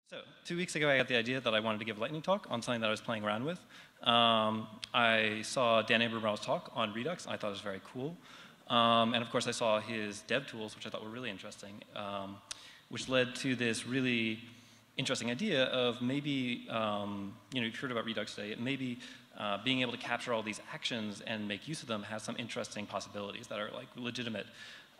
So 2 weeks ago, I had the idea that I wanted to give a lightning talk on something that I was playing around with. I saw Dan Abramel's talk on Redux, and I thought it was very cool. And of course, I saw his dev tools, which I thought were really interesting, which led to this really interesting idea of maybe, you've heard about Redux today, maybe being able to capture all these actions and make use of them has some interesting possibilities that are like legitimate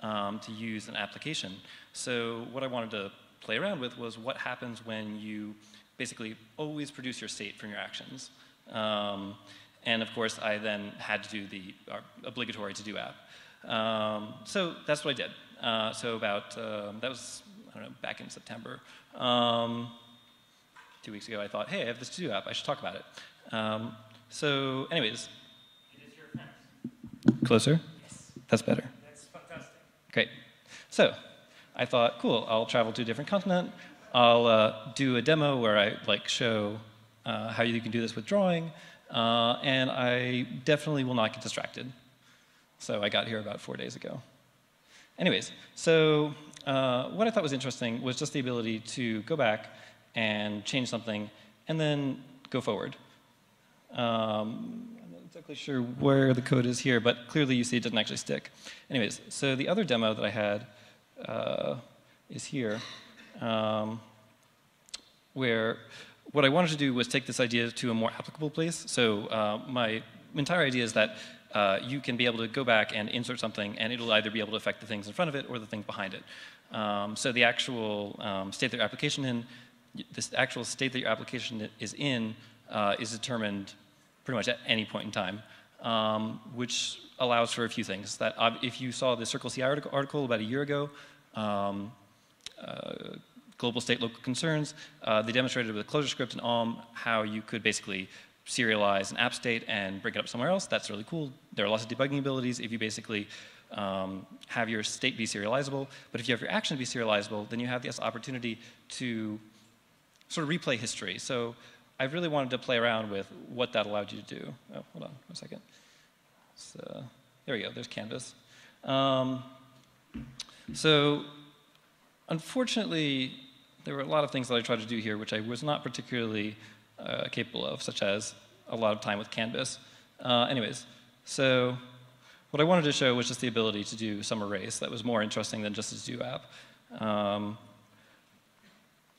to use in an application. So what I wanted to play around with was what happens when you basically always produce your state from your actions. And of course, I then had to do the obligatory to-do app. So that's what I did. So about, that was, I don't know, back in September. 2 weeks ago, I thought, hey, I have this to-do app. I should talk about it. So anyways. It is your friend. Closer? Yes. That's better. That's fantastic. Great. So I thought, cool, I'll travel to a different continent. I'll do a demo where I show how you can do this with drawing. And I definitely will not get distracted. So I got here about 4 days ago. Anyways, so what I thought was interesting was just the ability to go back and change something and then go forward. I'm not exactly sure where the code is here, but clearly you see it doesn't actually stick. Anyways, so the other demo that I had is here, where what I wanted to do was take this idea to a more applicable place. So my entire idea is that you can be able to go back and insert something, and it'll either be able to affect the things in front of it or the things behind it. So the actual state that your application in, this actual state that your application is in is determined pretty much at any point in time, which allows for a few things. That if you saw the Circle C article about a year ago, global state local concerns, they demonstrated with a closure script and OM how you could basically serialize an app state and bring it up somewhere else. That's really cool. There are lots of debugging abilities if you basically have your state be serializable. But if you have your action be serializable, then you have this opportunity to sort of replay history. So I really wanted to play around with what that allowed you to do. Oh, hold on a second. So, there we go. There's Canvas. So unfortunately, there were a lot of things that I tried to do here which I was not particularly capable of, such as a lot of time with Canvas. Anyways, so what I wanted to show was just the ability to do some arrays that was more interesting than just a to-do app.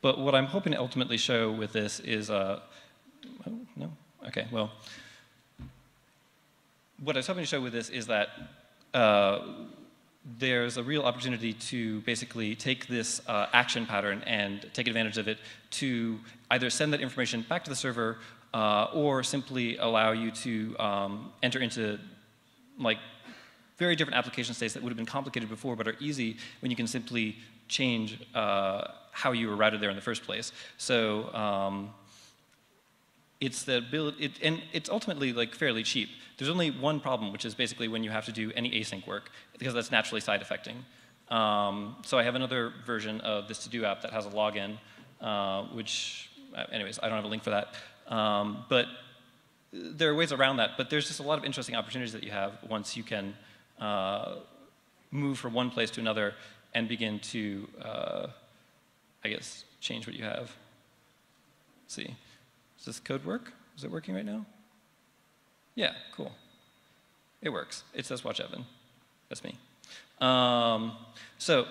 But what I'm hoping to ultimately show with this is, oh, no? Okay, well, what I was hoping to show with this is that there's a real opportunity to basically take this action pattern and take advantage of it to either send that information back to the server or simply allow you to enter into very different application states that would have been complicated before but are easy when you can simply change how you were routed there in the first place. So it's the ability, and it's ultimately fairly cheap. There's only one problem, which is basically when you have to do any async work, because that's naturally side effecting. So I have another version of this to-do app that has a login, which, anyways, I don't have a link for that. But there are ways around that, but there's just a lot of interesting opportunities that you have once you can move from one place to another and begin to, I guess, change what you have. Let's see. Does this code work? Is it working right now? Yeah, cool. It works. It says watch Evan. That's me. So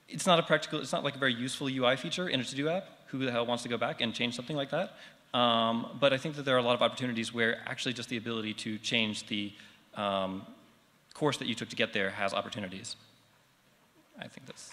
it's not a practical, it's not like a very useful UI feature in a to-do app. Who the hell wants to go back and change something like that? But I think that there are a lot of opportunities where actually just the ability to change the course that you took to get there has opportunities. I think that's